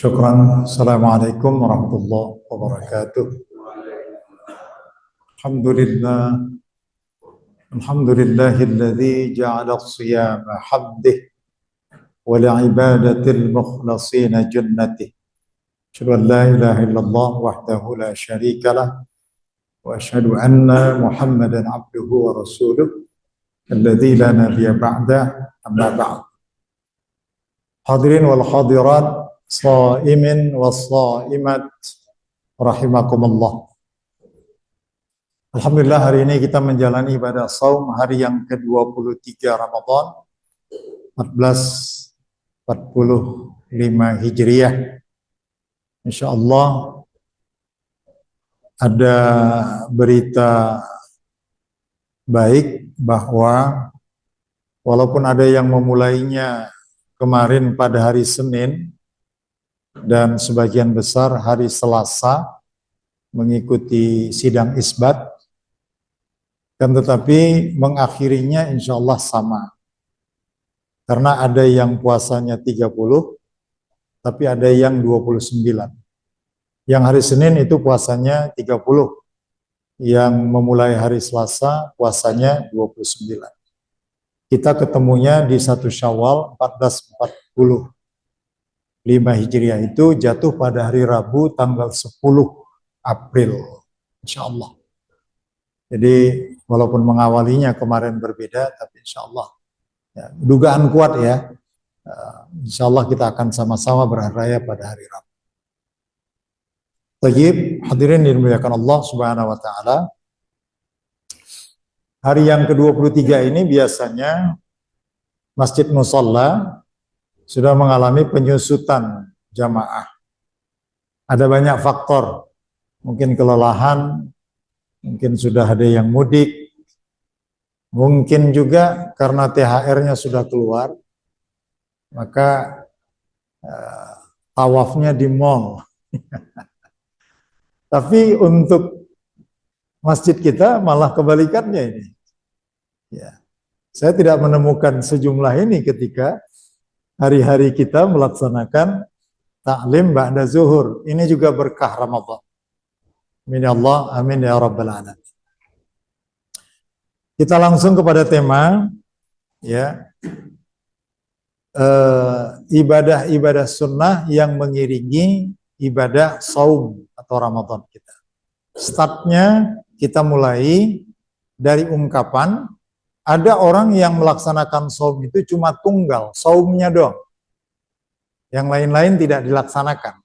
Syukran. Assalamualaikum warahmatullahi wabarakatuh. Alhamdulillah. Alhamdulillahilladzi ja'ala as-siyama habdih wa li'ibadatil mukhlashina jannatih. Asyhadu an la ilaha illallah wahdahu la syarika lah wa asyhadu anna Muhammadan abduhu wa rasuluh alladzi la nabiyya ba'dah, amma ba'd. Hadirin wal hadirat, shaimin was shaimat rahimakumullah. Alhamdulillah, hari ini kita menjalani ibadah saum hari yang ke-23 Ramadan 1445 Hijriah. Insyaallah ada berita baik bahwa walaupun ada yang memulainya kemarin pada hari Senin dan sebagian besar hari Selasa mengikuti sidang isbat, dan tetapi mengakhirinya insya Allah sama. Karena ada yang puasanya 30, tapi ada yang 29. Yang hari Senin itu puasanya 30. Yang memulai hari Selasa puasanya 29. Kita ketemunya di 1 Syawal 1445 Hijriah, itu jatuh pada hari Rabu tanggal 10 April, insya Allah. Jadi walaupun mengawalinya kemarin berbeda, tapi insya Allah ya, dugaan kuat ya, insya Allah kita akan sama-sama berhari raya pada hari Rabu. Tayyib, hadirin dimuliakan Allah Subhanahu wa Ta'ala. Hari yang ke-23 ini biasanya Masjid Musalla sudah mengalami penyusutan jamaah. Ada banyak faktor, mungkin kelelahan, mungkin sudah ada yang mudik, mungkin juga karena THR-nya sudah keluar, maka tawafnya di mall. Tapi untuk masjid kita malah kebalikannya ini. Ya. Saya tidak menemukan sejumlah ini ketika hari-hari kita melaksanakan taklim ba'da zuhur. Ini juga berkah Ramadan. Amin ya Allah, amin ya rabbal alamin. Kita langsung kepada tema, ya, ibadah-ibadah sunnah yang mengiringi ibadah saum atau Ramadan kita. Startnya kita mulai dari ungkapan, ada orang yang melaksanakan saum itu cuma tunggal, saumnya doang. Yang lain-lain tidak dilaksanakan.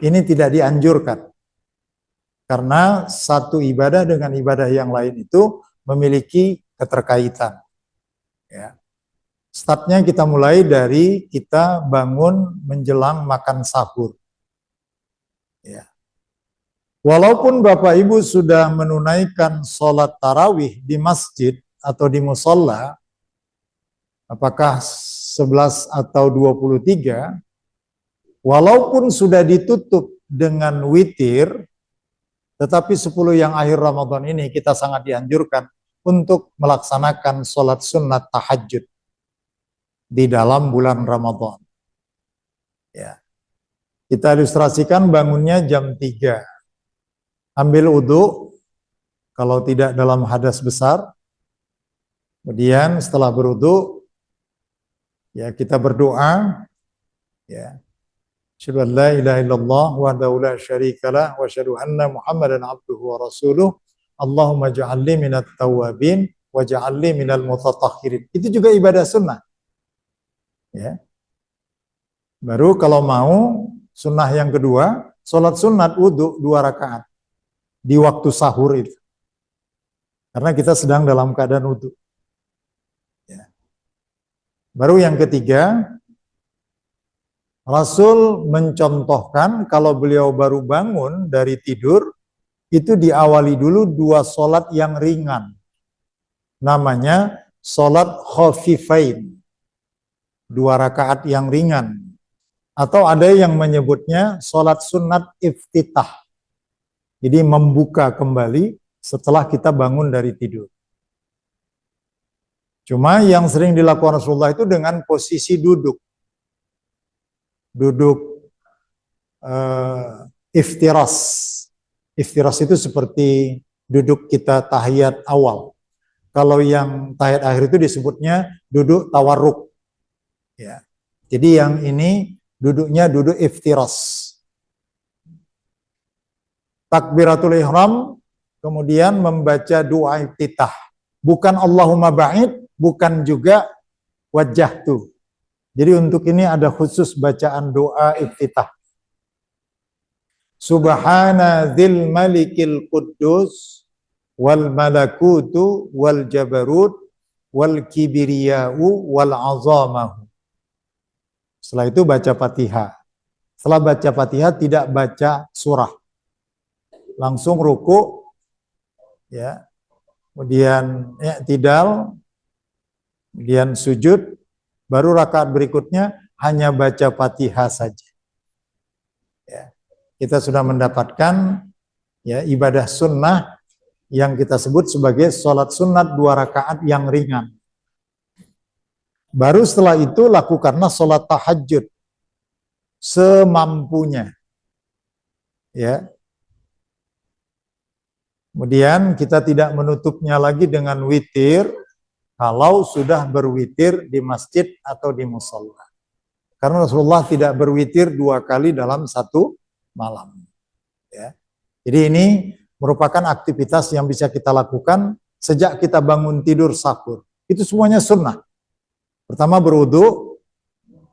Ini tidak dianjurkan. Karena satu ibadah dengan ibadah yang lain itu memiliki keterkaitan. Ya. Startnya kita mulai dari kita bangun menjelang makan sahur. Ya. Walaupun Bapak Ibu sudah menunaikan sholat tarawih di masjid atau di musola, apakah 11 atau 23, walaupun sudah ditutup dengan witir, tetapi 10 yang akhir Ramadan ini kita sangat dianjurkan untuk melaksanakan sholat sunnat tahajud di dalam bulan Ramadan. Ya. Kita ilustrasikan bangunnya jam 3. Ambil wudhu, kalau tidak dalam hadas besar. Kemudian setelah berwudhu, ya kita berdoa, ya. Asyhadu an la ilaha illallah wahdahu la syarikalah wa asyhadu anna Muhammadan abduhu wa rasuluh. Allahumma ja'alni minat tawwabin wa ja'alni minal mutatahhirin. Itu juga ibadah sunnah. Ya. Baru kalau mau sunnah yang kedua, sholat sunat wudhu 2 rakaat di waktu sahur itu. Karena kita sedang dalam keadaan wudhu. Ya. Baru yang ketiga, Rasul mencontohkan kalau beliau baru bangun dari tidur, itu diawali dulu 2 sholat yang ringan. Namanya sholat khafifain. 2 rakaat yang ringan. Atau ada yang menyebutnya sholat sunat iftitah. Jadi membuka kembali setelah kita bangun dari tidur. Cuma yang sering dilakukan Rasulullah itu dengan posisi duduk. Duduk iftiras. Iftiras itu seperti duduk kita tahiyat awal. Kalau yang tahiyat akhir itu disebutnya duduk tawarruk. Ya. Jadi yang ini duduknya duduk iftiras. Takbiratul ihram, kemudian membaca doa iftitah. Bukan Allahumma ba'id, bukan juga wajjahtu. Jadi untuk ini ada khusus bacaan doa iftitah. Subhana dzil malikil quddus wal malakutu wal jabarut wal kibriya'u wal azamahu. Setelah itu baca Fatihah. Setelah baca Fatihah tidak baca surah. Langsung ruku, ya. Kemudian i'tidal, kemudian sujud, baru rakaat berikutnya hanya baca Fatihah saja. Ya. Kita sudah mendapatkan ya ibadah sunnah yang kita sebut sebagai sholat sunat 2 rakaat yang ringan. Baru setelah itu lakukanlah sholat tahajud semampunya. Ya. Kemudian kita tidak menutupnya lagi dengan witir kalau sudah berwitir di masjid atau di musholla. Karena Rasulullah tidak berwitir 2 kali dalam 1 malam. Ya. Jadi ini merupakan aktivitas yang bisa kita lakukan sejak kita bangun tidur sahur. Itu semuanya sunnah. Pertama berwudu,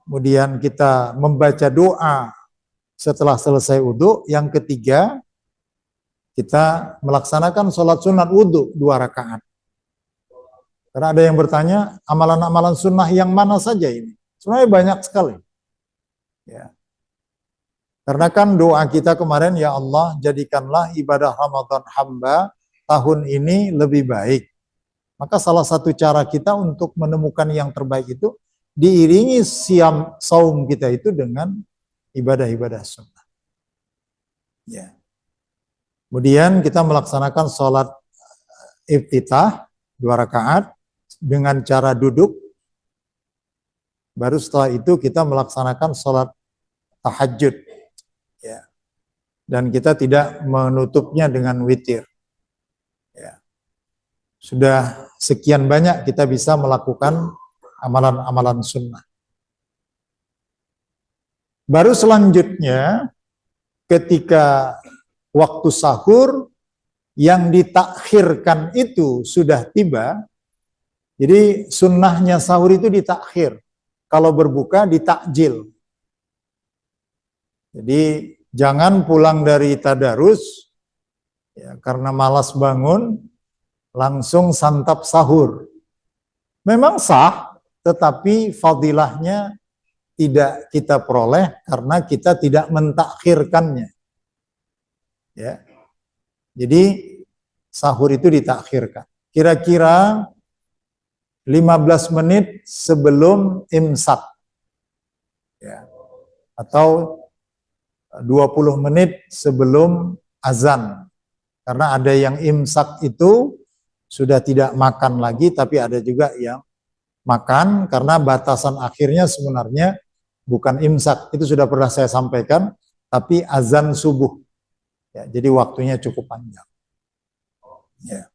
kemudian kita membaca doa setelah selesai wudu. Yang ketiga, kita melaksanakan sholat sunat wudu 2 rakaat. Karena ada yang bertanya, amalan-amalan sunnah yang mana saja ini? Sebenarnya banyak sekali. Ya. Karena kan doa kita kemarin, ya Allah, jadikanlah ibadah Ramadan hamba tahun ini lebih baik. Maka salah satu cara kita untuk menemukan yang terbaik itu, diiringi saum kita itu dengan ibadah-ibadah sunnah. Ya. Kemudian kita melaksanakan sholat iftitah 2 rakaat dengan cara duduk. Baru setelah itu kita melaksanakan sholat tahajud. Ya. Dan kita tidak menutupnya dengan witir. Ya. Sudah sekian banyak kita bisa melakukan amalan-amalan sunnah. Baru selanjutnya ketika waktu sahur yang ditakhirkan itu sudah tiba. Jadi sunnahnya sahur itu ditakhir. Kalau berbuka ditakjil. Jadi jangan pulang dari tadarus ya, karena malas bangun langsung santap sahur. Memang sah, tetapi fadilahnya tidak kita peroleh karena kita tidak mentakhirkannya. Ya. Jadi sahur itu ditakhirkan. Kira-kira 15 menit sebelum imsak. Ya. Atau 20 menit sebelum azan. Karena ada yang imsak itu sudah tidak makan lagi, tapi ada juga yang makan karena batasan akhirnya sebenarnya bukan imsak. Itu sudah pernah saya sampaikan, tapi azan subuh. Ya, jadi waktunya cukup panjang. Ya.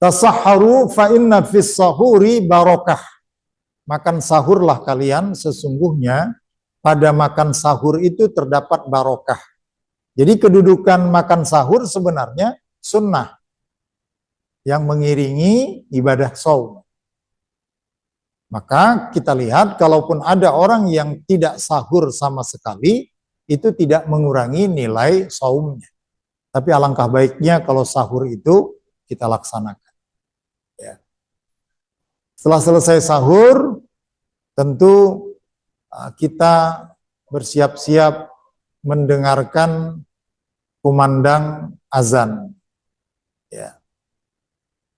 Tasahharu fa inna fis sahuri barakah. Makan sahurlah kalian, sesungguhnya pada makan sahur itu terdapat barokah. Jadi kedudukan makan sahur sebenarnya sunnah yang mengiringi ibadah shaum. Maka kita lihat kalaupun ada orang yang tidak sahur sama sekali, itu tidak mengurangi nilai shaumnya. Tapi alangkah baiknya kalau sahur itu kita laksanakan. Ya. Setelah selesai sahur, tentu kita bersiap-siap mendengarkan kumandang azan. Ya.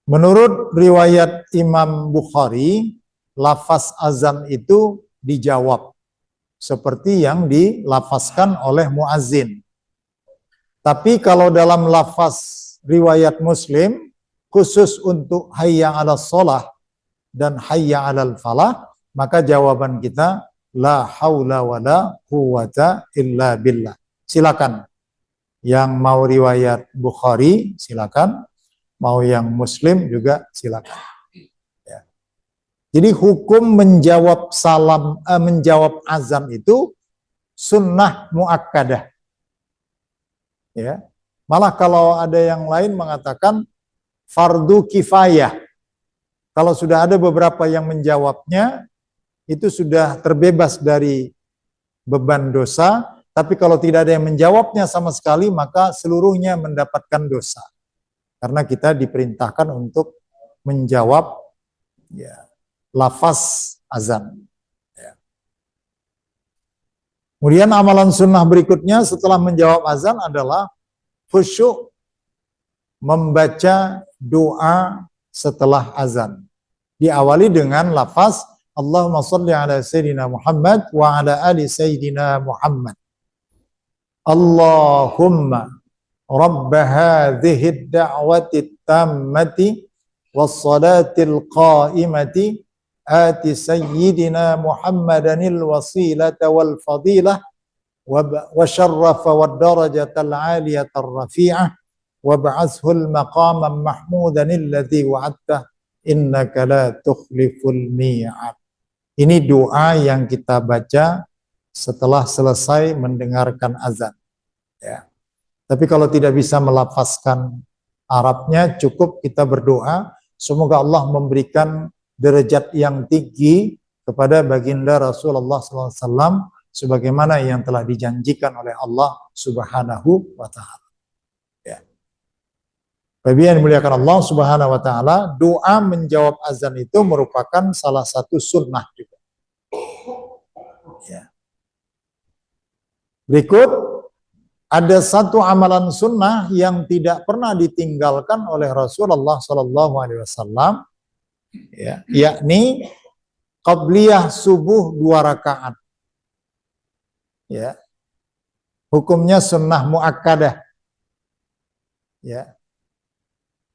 Menurut riwayat Imam Bukhari, lafaz azan itu dijawab seperti yang dilafazkan oleh muazzin. Tapi kalau dalam lafaz riwayat Muslim, khusus untuk hayya 'alas shalah dan hayya 'alal falah, maka jawaban kita La haula wala quwwata illa billah. Silakan. Yang mau riwayat Bukhari silakan, mau yang Muslim juga silakan. Ya. Jadi hukum menjawab salam, menjawab azan itu sunnah muakkadah. Ya. Malah kalau ada yang lain mengatakan fardu kifayah. Kalau sudah ada beberapa yang menjawabnya, itu sudah terbebas dari beban dosa, tapi kalau tidak ada yang menjawabnya sama sekali, maka seluruhnya mendapatkan dosa. Karena kita diperintahkan untuk menjawab ya, lafaz azan. Ya. Kemudian amalan sunnah berikutnya setelah menjawab azan adalah khusyuk membaca doa setelah azan. Diawali dengan lafaz Allahumma salli ala Sayyidina Muhammad wa ala ali Sayyidina Muhammad. Allahumma rabba hadhihi ad-da'wati tammati was-salatil qa'imati ati Sayyidina Muhammadanil wasilata wal fadilah wa syarrafa wad darajatal 'aliyatar rafi'ah wa ba'athul maqaman mahmudan alladhi wa'adta innaka la tukhliful mi'ad. Ini doa yang kita baca setelah selesai mendengarkan azan. Ya. Tapi kalau tidak bisa melafazkan Arabnya, cukup kita berdoa, semoga Allah memberikan derajat yang tinggi kepada baginda Rasulullah SAW, sebagaimana yang telah dijanjikan oleh Allah Subhanahu wa Ta'ala. Ya. Bagi yang dimuliakan Allah Subhanahu wa Ta'ala, doa menjawab azan itu merupakan salah satu sunnah juga. Ya. Berikut ada satu amalan sunnah yang tidak pernah ditinggalkan oleh Rasulullah SAW, ya, yakni qabliyah subuh 2 rakaat. Ya. Hukumnya sunnah muakkadah. Ya.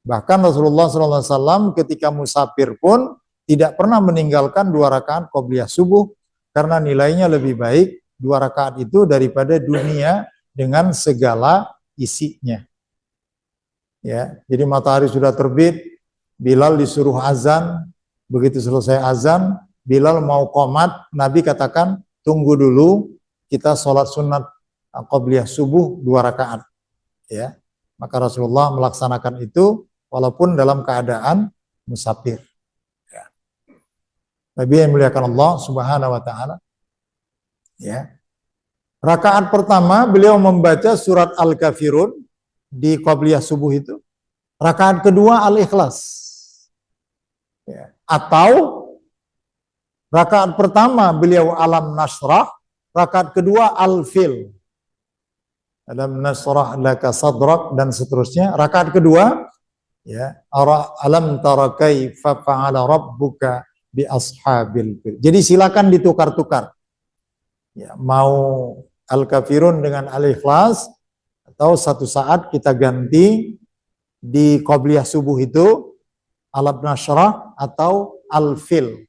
Bahkan Rasulullah SAW ketika musafir pun tidak pernah meninggalkan 2 rakaat qabliyah subuh, karena nilainya lebih baik 2 rakaat itu daripada dunia dengan segala isinya. Ya, jadi matahari sudah terbit, Bilal disuruh azan, begitu selesai azan, Bilal mau qomat, Nabi katakan, tunggu dulu, kita sholat sunat qabliyah subuh 2 rakaat. Ya, maka Rasulullah melaksanakan itu walaupun dalam keadaan musafir. Ya. Nabi yang muliakan Allah Subhanahu wa Ta'ala. Ya. Rakaat pertama beliau membaca surat Al-Kafirun di qabliyah subuh itu. Rakaat kedua Al-Ikhlas. Ya. Atau rakaat pertama beliau Alam Nasrah, rakaat kedua Al-Fil. Alam Nasrah laka sadrak dan seterusnya. Rakaat kedua ya, Alam tara kaifa fa'ala rabbuka bi ashabil fil. Jadi silakan ditukar-tukar. Ya, mau Al-Kafirun dengan Al-Ikhlas, atau satu saat kita ganti di qabliyah subuh itu Alam Nasrah atau Al-Fil.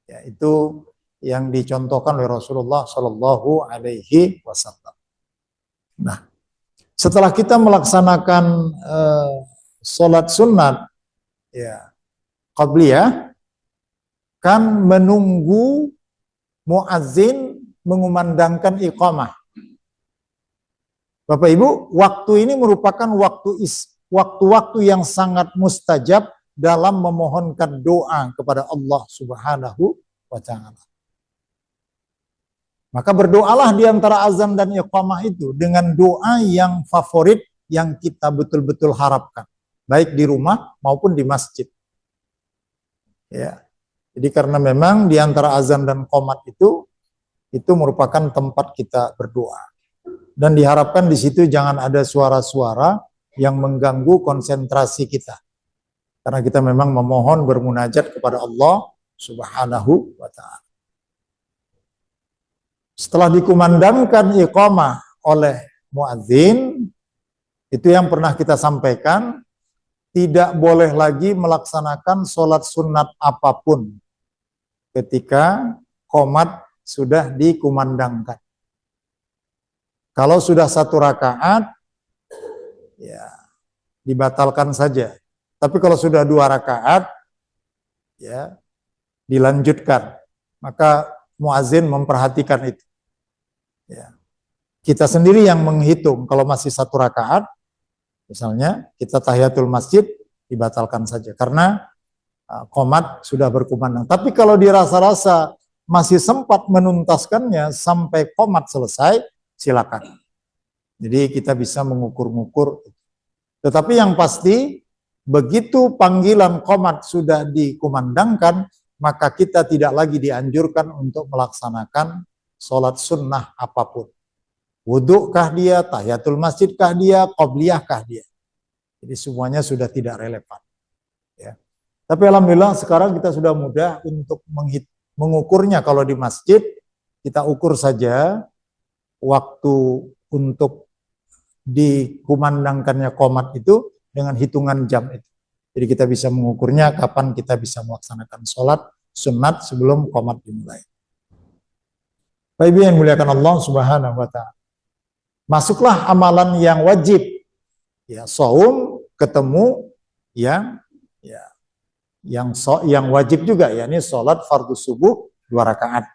Ya, itu yang dicontohkan oleh Rasulullah Shallallahu Alaihi Wasallam. Nah, setelah kita melaksanakan sholat sunat, ya, qabliyah, kan menunggu muazzin mengumandangkan iqamah. Bapak Ibu, waktu ini merupakan waktu-waktu yang sangat mustajab dalam memohonkan doa kepada Allah Subhanahu wa Ta'ala. Maka berdoalah di antara azan dan iqamah itu dengan doa yang favorit yang kita betul-betul harapkan, baik di rumah maupun di masjid. Ya. Jadi karena memang di antara azan dan qomat itu merupakan tempat kita berdoa. Dan diharapkan di situ jangan ada suara-suara yang mengganggu konsentrasi kita. Karena kita memang memohon bermunajat kepada Allah Subhanahu wa Ta'ala. Setelah dikumandangkan iqamah oleh muadzin, itu yang pernah kita sampaikan, tidak boleh lagi melaksanakan sholat sunat apapun ketika qomat sudah dikumandangkan. Kalau sudah 1 rakaat, ya dibatalkan saja. Tapi kalau sudah 2 rakaat, ya dilanjutkan. Maka muazin memperhatikan itu. Ya. Kita sendiri yang menghitung. Kalau masih 1 rakaat, misalnya kita tahiyatul masjid, dibatalkan saja. Karena qomat sudah berkumandang. Tapi kalau dirasa-rasa masih sempat menuntaskannya sampai qomat selesai, silakan. Jadi kita bisa mengukur-ngukur. Tetapi yang pasti, begitu panggilan qomat sudah dikumandangkan, maka kita tidak lagi dianjurkan untuk melaksanakan sholat sunnah apapun. Wudukah dia, tahiyatul masjidkah dia, qobliyahkah dia. Jadi semuanya sudah tidak relevan. Ya. Tapi alhamdulillah sekarang kita sudah mudah untuk mengukurnya. Kalau di masjid, kita ukur saja waktu untuk dikumandangkannya qomat itu dengan hitungan jam itu. Jadi kita bisa mengukurnya kapan kita bisa melaksanakan sholat sunat sebelum qomat dimulai. Baik yang muliakan Allah Subhanahu wa ta'ala. Masuklah amalan yang wajib. Ya, saum ketemu yang wajib juga, yakni sholat fardu subuh 2 rakaat.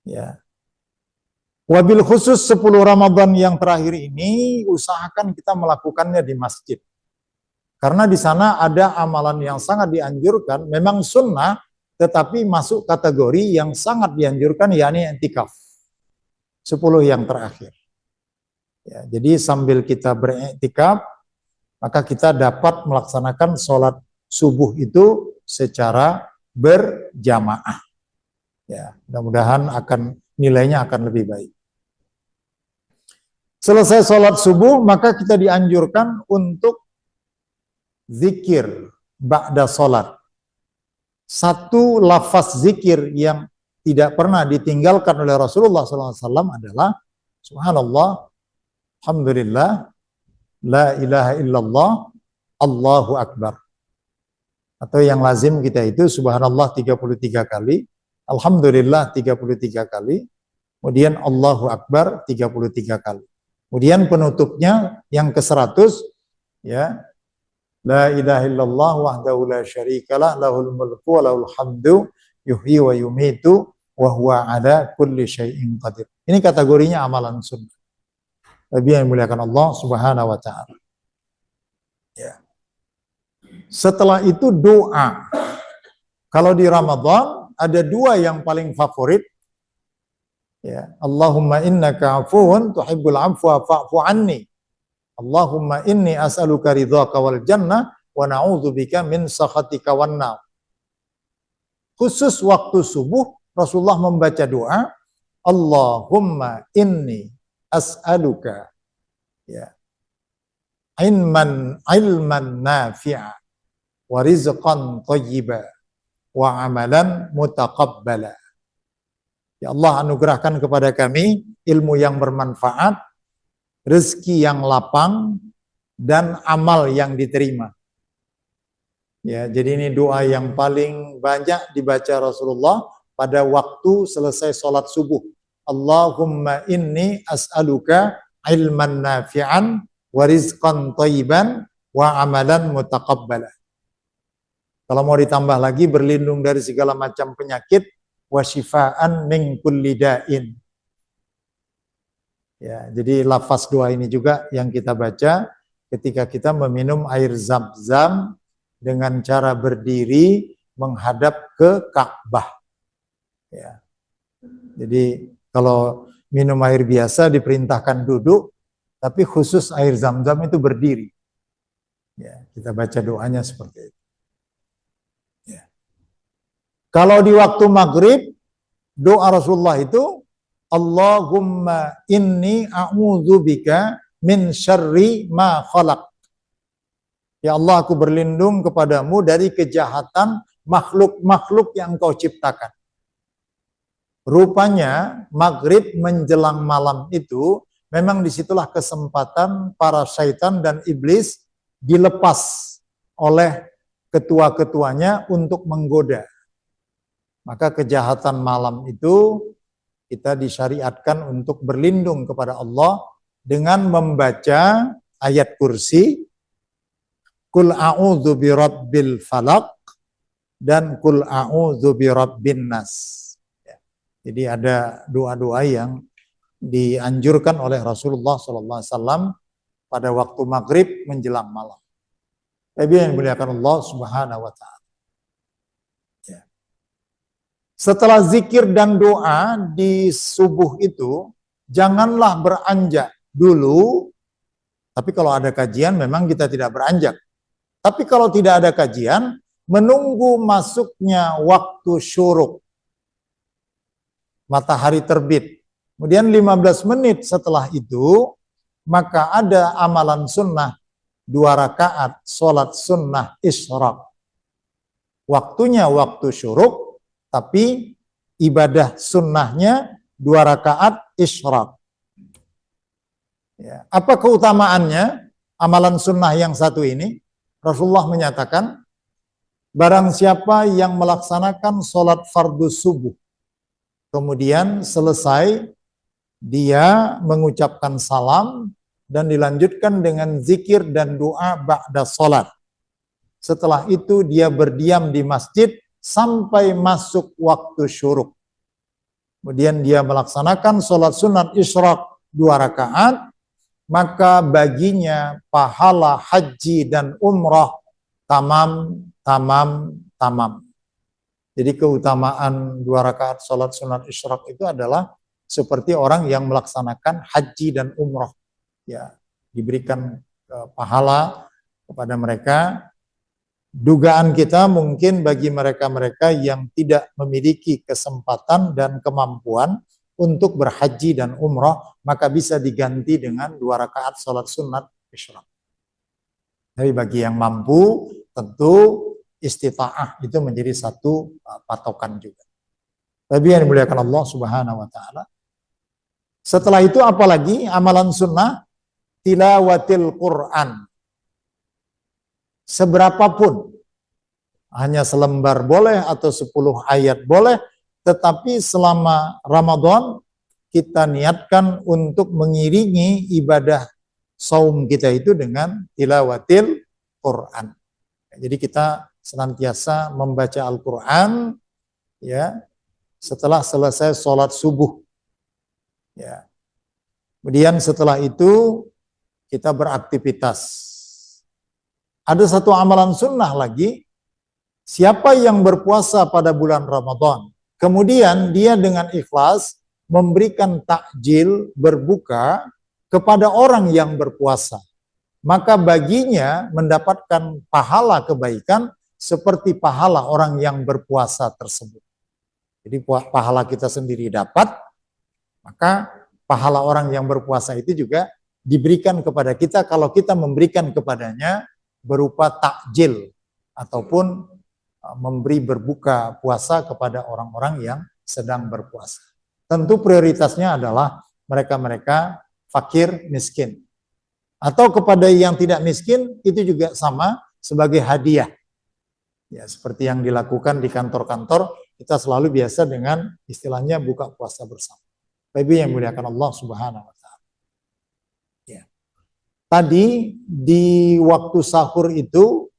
Ya. Wabil khusus 10 Ramadan yang terakhir ini, usahakan kita melakukannya di masjid. Karena di sana ada amalan yang sangat dianjurkan, memang sunnah, tetapi masuk kategori yang sangat dianjurkan, yakni i'tikaf. 10 yang terakhir. Ya, jadi sambil kita beriktikaf, maka kita dapat melaksanakan sholat subuh itu secara berjamaah. Ya, mudah-mudahan nilainya akan lebih baik. Selesai sholat subuh, maka kita dianjurkan untuk zikir ba'da sholat. 1 lafaz zikir yang tidak pernah ditinggalkan oleh Rasulullah SAW adalah Subhanallah, Alhamdulillah, La ilaha illallah, Allahu Akbar. Atau yang lazim kita itu Subhanallah 33 kali, Alhamdulillah 33 kali, kemudian Allahu Akbar 33 kali. Kemudian penutupnya yang ke-100, ya, La ilaha illallah wahdahu la syarikalah, lahul mulku wa lahul hamdu, yuhyi wa yumitu, wa huwa ala kulli syai'in qadir. Ini kategorinya amalan sunnah. Nabi yang muliakan Allah Subhanahu wa ta'ala. Ya. Setelah itu doa. Kalau di Ramadan ada 2 yang paling favorit. Ya, Allahumma innaka afuwun tuhibbul afwa fa'fu anni. Allahumma inni as'aluka ridhaka wal jannah wa na'udzubika min sakhatika wan nar. Khusus waktu subuh Rasulullah membaca doa, Allahumma inni as'aluka, ya, ilman nafi'a wa rizqan thayyiba wa amalan mutaqabbala. Ya Allah, anugerahkan kepada kami ilmu yang bermanfaat, rezeki yang lapang, dan amal yang diterima. Ya, jadi ini doa yang paling banyak dibaca Rasulullah pada waktu selesai sholat subuh. Allahumma inni as'aluka ilman nafi'an wa rizqan thayyiban wa amalan mutaqabbala. Kalau mau ditambah lagi, berlindung dari segala macam penyakit, wa syifaan min kulli da'in. Ya, jadi lafaz doa ini juga yang kita baca ketika kita meminum air zam-zam dengan cara berdiri menghadap ke Ka'bah. Ya. Jadi kalau minum air biasa diperintahkan duduk, tapi khusus air zam-zam itu berdiri. Ya, kita baca doanya seperti itu. Ya. Kalau di waktu maghrib, doa Rasulullah itu, Allahumma inni a'udzubika min syarri ma khalaq. Ya Allah, aku berlindung kepadamu dari kejahatan makhluk-makhluk yang Engkau ciptakan. Rupanya maghrib menjelang malam itu memang disitulah kesempatan para syaitan dan iblis dilepas oleh ketua-ketuanya untuk menggoda. Maka kejahatan malam itu kita disyariatkan untuk berlindung kepada Allah dengan membaca ayat kursi, Qul a'udzu birabbil falaq, dan Qul a'udzu birabbin nas. Ya. Jadi ada doa-doa yang dianjurkan oleh Rasulullah SAW pada waktu maghrib menjelang malam. Tapi yang dimuliakan Allah Subhanahu wa Ta'ala. Ya. Setelah zikir dan doa di subuh itu, janganlah beranjak dulu. Tapi kalau ada kajian memang kita tidak beranjak. Tapi kalau tidak ada kajian, menunggu masuknya waktu syuruk, matahari terbit. Kemudian 15 menit setelah itu, maka ada amalan sunnah 2 rakaat sholat sunnah isyraq. Waktunya waktu syuruk, tapi ibadah sunnahnya 2 rakaat isyraq. Ya. Apa keutamaannya amalan sunnah yang satu ini? Rasulullah menyatakan, barang siapa yang melaksanakan sholat fardu subuh, kemudian selesai, dia mengucapkan salam dan dilanjutkan dengan zikir dan doa ba'da sholat. Setelah itu dia berdiam di masjid sampai masuk waktu syuruk. Kemudian dia melaksanakan sholat sunat isyraq 2 rakaat, maka baginya pahala haji dan umrah tamam. Jadi keutamaan 2 rakaat sholat sunat isyraq itu adalah seperti orang yang melaksanakan haji dan umrah. Ya, diberikan pahala kepada mereka. Dugaan kita mungkin bagi mereka-mereka yang tidak memiliki kesempatan dan kemampuan untuk berhaji dan umrah, maka bisa diganti dengan 2 rakaat sholat sunat isyraq. Tapi bagi yang mampu, tentu istita'ah itu menjadi satu patokan juga. Tapi yang dimuliakan Allah Subhanahu wa Ta'ala. Setelah itu apalagi amalan sunnah, tilawatil Quran. Seberapapun, hanya selembar boleh atau 10 ayat boleh, tetapi selama Ramadan kita niatkan untuk mengiringi ibadah saum kita itu dengan tilawatil Quran. Jadi kita senantiasa membaca Al-Quran ya setelah selesai sholat subuh. Ya. Kemudian setelah itu kita beraktivitas. Ada satu amalan sunnah lagi, siapa yang berpuasa pada bulan Ramadan, kemudian dia dengan ikhlas memberikan takjil berbuka kepada orang yang berpuasa, maka baginya mendapatkan pahala kebaikan seperti pahala orang yang berpuasa tersebut. Jadi pahala kita sendiri dapat, maka pahala orang yang berpuasa itu juga diberikan kepada kita kalau kita memberikan kepadanya berupa takjil ataupun memberi berbuka puasa kepada orang-orang yang sedang berpuasa. Tentu prioritasnya adalah mereka-mereka fakir miskin. Atau kepada yang tidak miskin itu juga sama sebagai hadiah. Ya, seperti yang dilakukan di kantor-kantor, kita selalu biasa dengan istilahnya buka puasa bersama. Bapak yang muliakan Allah Subhanahu wa Ta'ala. Ya. Tadi di waktu sahur itu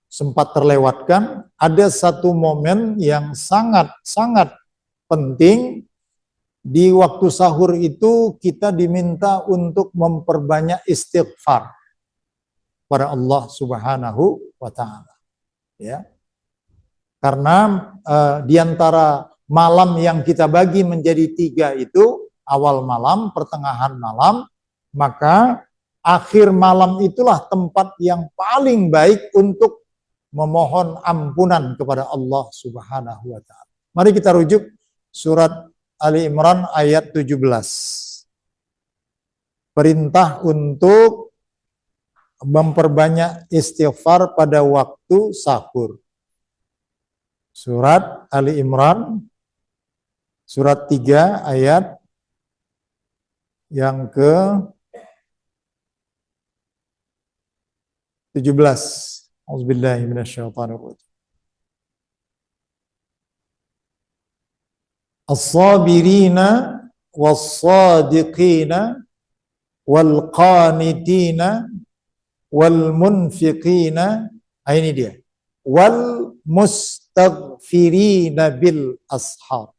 sempat terlewatkan, ada satu momen yang sangat penting. Di waktu sahur itu kita diminta untuk memperbanyak istighfar kepada Allah Subhanahu wa Ta'ala. Ya. Karena di antara malam yang kita bagi menjadi 3 itu, awal malam, pertengahan malam, maka akhir malam itulah tempat yang paling baik untuk memohon ampunan kepada Allah Subhanahu wa Ta'ala. Mari kita rujuk surat Ali Imran ayat 17. Perintah untuk memperbanyak istighfar pada waktu sahur. Surat Ali Imran, surat 3 ayat yang ke 17. Auzubillahi minasyaitonirrajim. as-sabirina was-sadiqina wal qanitina wal munfiqina. Ini dia. Wal mustaghfirina bil ashar.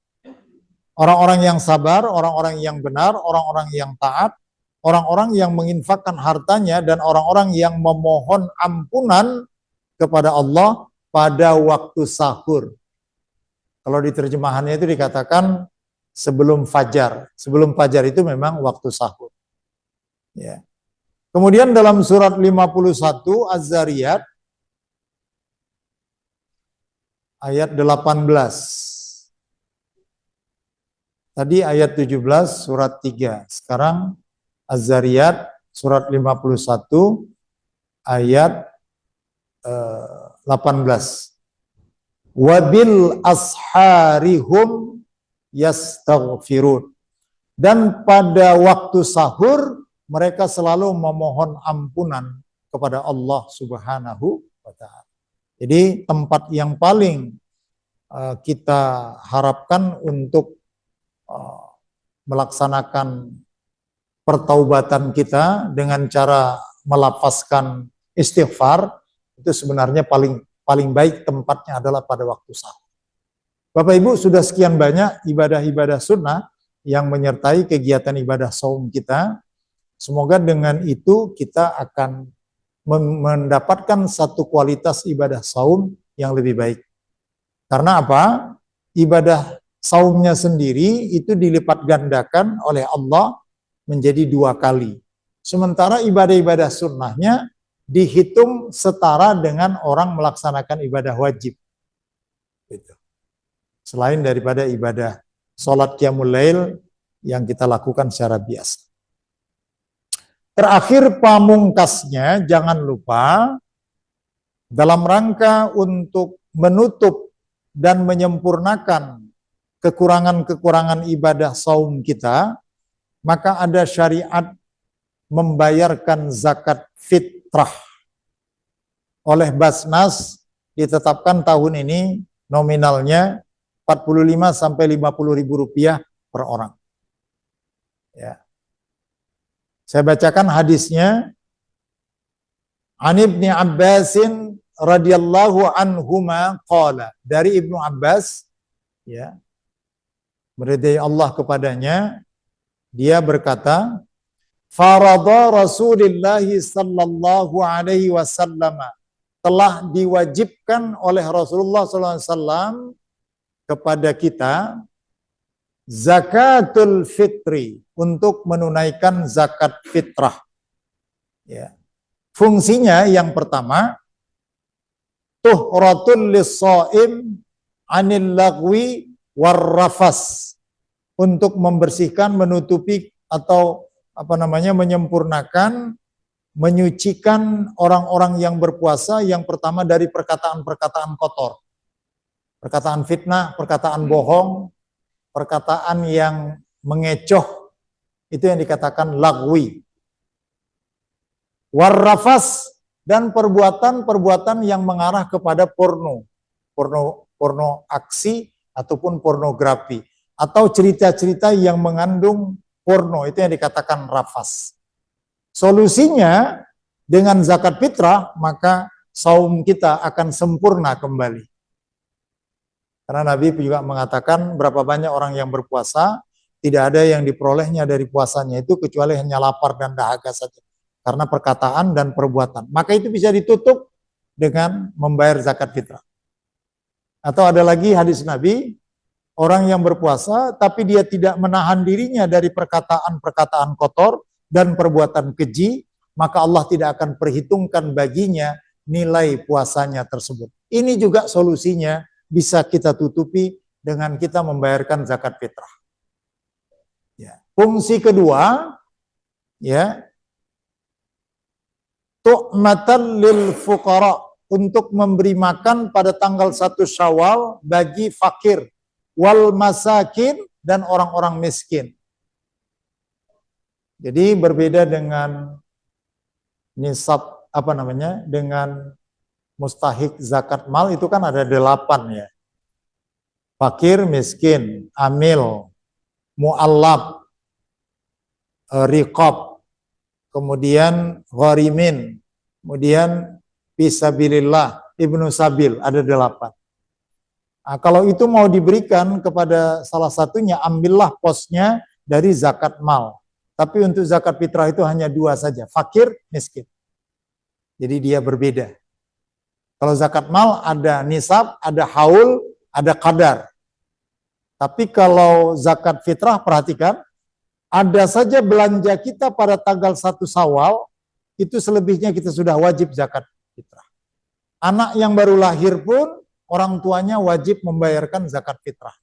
Orang-orang yang sabar, orang-orang yang benar, orang-orang yang taat, orang-orang yang menginfakkan hartanya, dan orang-orang yang memohon ampunan kepada Allah pada waktu sahur. Kalau di terjemahannya itu dikatakan sebelum fajar. Sebelum fajar itu memang waktu sahur. Ya. Kemudian dalam surat 51 Az-Zariyat ayat 18. Tadi ayat 17 surat 3. Sekarang Az-Zariyat surat 51 ayat 18. Wabil asharihum yastaghfirun. Dan pada waktu sahur mereka selalu memohon ampunan kepada Allah Subhanahu wa ta'ala. Jadi tempat yang paling kita harapkan untuk melaksanakan pertaubatan kita dengan cara melafazkan istighfar, itu sebenarnya paling baik tempatnya adalah pada waktu sahur. Bapak Ibu, sudah sekian banyak ibadah-ibadah sunnah yang menyertai kegiatan ibadah saum kita. Semoga dengan itu kita akan mendapatkan satu kualitas ibadah saum yang lebih baik. Karena apa? Ibadah saumnya sendiri itu dilipat gandakan oleh Allah menjadi 2 kali. Sementara ibadah-ibadah sunnahnya dihitung setara dengan orang melaksanakan ibadah wajib. Gitu. Selain daripada ibadah sholat qiyamul lail yang kita lakukan secara biasa. Terakhir pamungkasnya, jangan lupa dalam rangka untuk menutup dan menyempurnakan kekurangan-kekurangan ibadah saum kita, maka ada syariat membayarkan zakat fitrah. Oleh Basnas ditetapkan tahun ini nominalnya 45 sampai 50 ribu rupiah per orang. Ya. Saya bacakan hadisnya. An Ibni Abbasin radhiyallahu anhuma qala, dari Ibnu Abbas, ya, meridai Allah kepadanya, dia berkata, farada Rasulullah sallallahu alaihi wasallam, telah diwajibkan oleh Rasulullah sallallahu alaihi wasallam kepada kita zakatul fitri, untuk menunaikan zakat fitrah. Ya. Fungsinya yang pertama, tuhratul lis-shaim anil lagwi warrafas, untuk membersihkan, menutupi atau menyempurnakan, menyucikan orang-orang yang berpuasa yang pertama dari perkataan-perkataan kotor. Perkataan fitnah, perkataan bohong, perkataan yang mengecoh, itu yang dikatakan lagwi. Warrafas, dan perbuatan-perbuatan yang mengarah kepada porno aksi ataupun pornografi, atau cerita-cerita yang mengandung porno, itu yang dikatakan rafas. Solusinya dengan zakat fitrah, maka saum kita akan sempurna kembali. Karena Nabi juga mengatakan berapa banyak orang yang berpuasa, tidak ada yang diperolehnya dari puasanya itu kecuali hanya lapar dan dahaga saja. Karena perkataan dan perbuatan. Maka itu bisa ditutup dengan membayar zakat fitrah. Atau ada lagi hadis Nabi, orang yang berpuasa tapi dia tidak menahan dirinya dari perkataan-perkataan kotor dan perbuatan keji, maka Allah tidak akan perhitungkan baginya nilai puasanya tersebut. Ini juga solusinya bisa kita tutupi dengan kita membayarkan zakat fitrah. Ya. Fungsi kedua, ya, tu'matan lil fuqara, untuk memberi makan pada tanggal 1 Syawal bagi fakir, wal masakin, dan orang-orang miskin. Jadi berbeda dengan nisab dengan mustahik zakat mal, itu kan ada 8 ya. fakir, miskin, amil, mu'allab, riqab, kemudian gharimin, kemudian fisabilillah, ibnu sabil, ada 8. Nah, kalau itu mau diberikan kepada salah satunya, ambillah posnya dari zakat mal. Tapi untuk zakat fitrah itu hanya 2 saja, fakir, miskin. Jadi dia berbeda. Kalau zakat mal ada nisab, ada haul, ada qadar. Tapi kalau zakat fitrah, perhatikan, ada saja belanja kita pada tanggal 1 Syawal, itu selebihnya kita sudah wajib zakat fitrah. Anak yang baru lahir pun, orang tuanya wajib membayarkan zakat fitrah.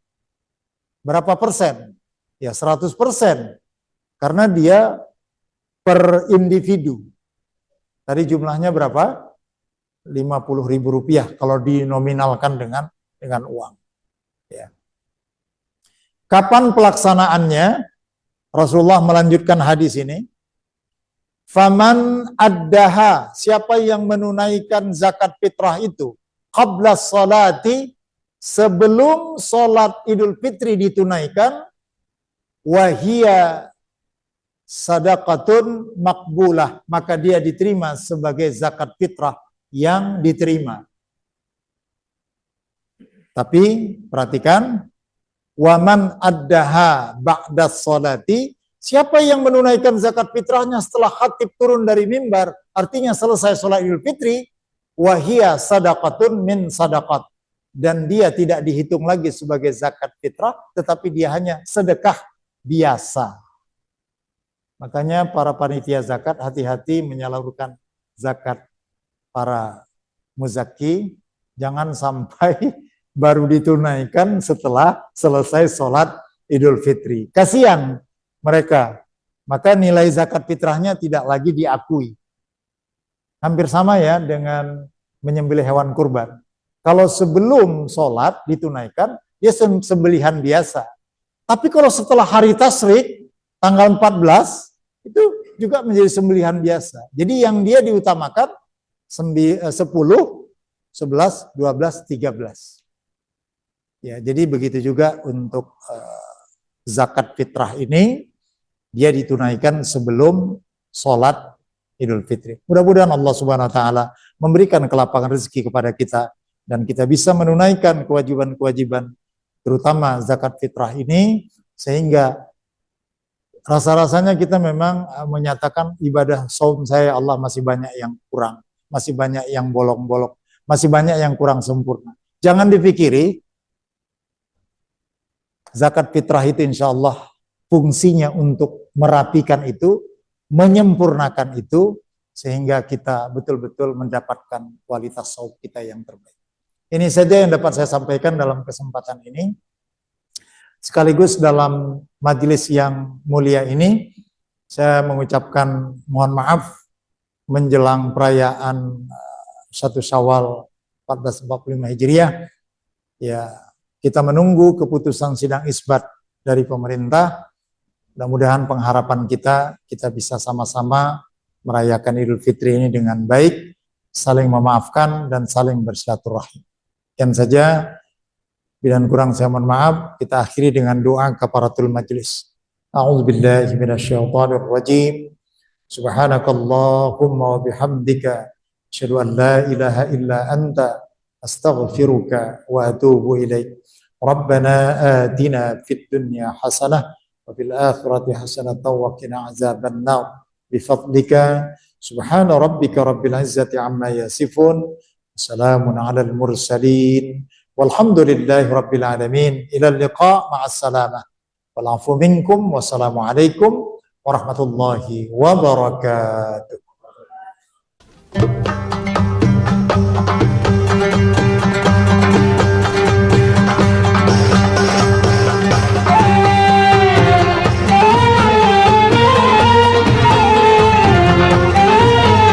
Berapa persen? Ya 100%. Karena dia per individu. Tadi jumlahnya berapa? 50.000 rupiah kalau dinominalkan dengan uang. Ya. Kapan pelaksanaannya? Rasulullah melanjutkan hadis ini. Faman addaha, siapa yang menunaikan zakat fitrah itu qabla sholati, sebelum sholat Idul Fitri ditunaikan, wahia sadaqatun makbulah, maka dia diterima sebagai zakat fitrah yang diterima. Tapi perhatikan, waman addaha ba'da sholati, siapa yang menunaikan zakat fitrahnya setelah khatib turun dari mimbar, artinya selesai sholat Idul Fitri, wahia sadaqatun min sadaqat, dan dia tidak dihitung lagi sebagai zakat fitrah, tetapi dia hanya sedekah biasa. Makanya para panitia zakat hati-hati menyalurkan zakat para muzaki, jangan sampai baru ditunaikan setelah selesai sholat Idul Fitri. Kasihan mereka, maka nilai zakat fitrahnya tidak lagi diakui. Hampir sama ya dengan menyembelih hewan kurban. Kalau sebelum sholat ditunaikan, dia sembelihan biasa. Tapi kalau setelah hari tasyrik, tanggal 14, itu juga menjadi sembelihan biasa. Jadi yang dia diutamakan 10, 11, 12, 13. Ya, jadi begitu juga untuk zakat fitrah ini, dia ditunaikan sebelum sholat Idul Fitri. Mudah-mudahan Allah Subhanahu wa taala memberikan kelapangan rezeki kepada kita dan kita bisa menunaikan kewajiban-kewajiban terutama zakat fitrah ini, sehingga rasa-rasanya kita memang menyatakan ibadah saum saya Allah masih banyak yang kurang, masih banyak yang bolong-bolong, masih banyak yang kurang sempurna. Jangan dipikiri zakat fitrah itu insya Allah fungsinya untuk merapikan itu, menyempurnakan itu, sehingga kita betul-betul mendapatkan kualitas saum kita yang terbaik. Ini saja yang dapat saya sampaikan dalam kesempatan ini. Sekaligus dalam majelis yang mulia ini, saya mengucapkan mohon maaf menjelang perayaan 1 Syawal 1445 Hijriah. Ya, kita menunggu keputusan sidang isbat dari pemerintah. Mudah-mudahan pengharapan kita bisa sama-sama merayakan Idul Fitri ini dengan baik, saling memaafkan dan saling bersilaturahim. Yang saja, bila kurang saya mohon maaf, kita akhiri dengan doa kafaratul majlis. A'udzubillahi minasyaitonir rajim. Subhanakallahumma wa bihamdika asyhadu an la ilaha illa anta astaghfiruka wa atubu ilaik. Rabbana atina fid dunya hasanah wa fil akhirati hasanah wa qina azabannar. Bifadlika subhana rabbika rabbil izzati amma yasifun. Assalamun alal mursalin. Walhamdulillahi rabbil alamin. Ila liqa ma'as salamah. Wal afu minkum. Wassalamualaikum warahmatullahi wabarakatuh.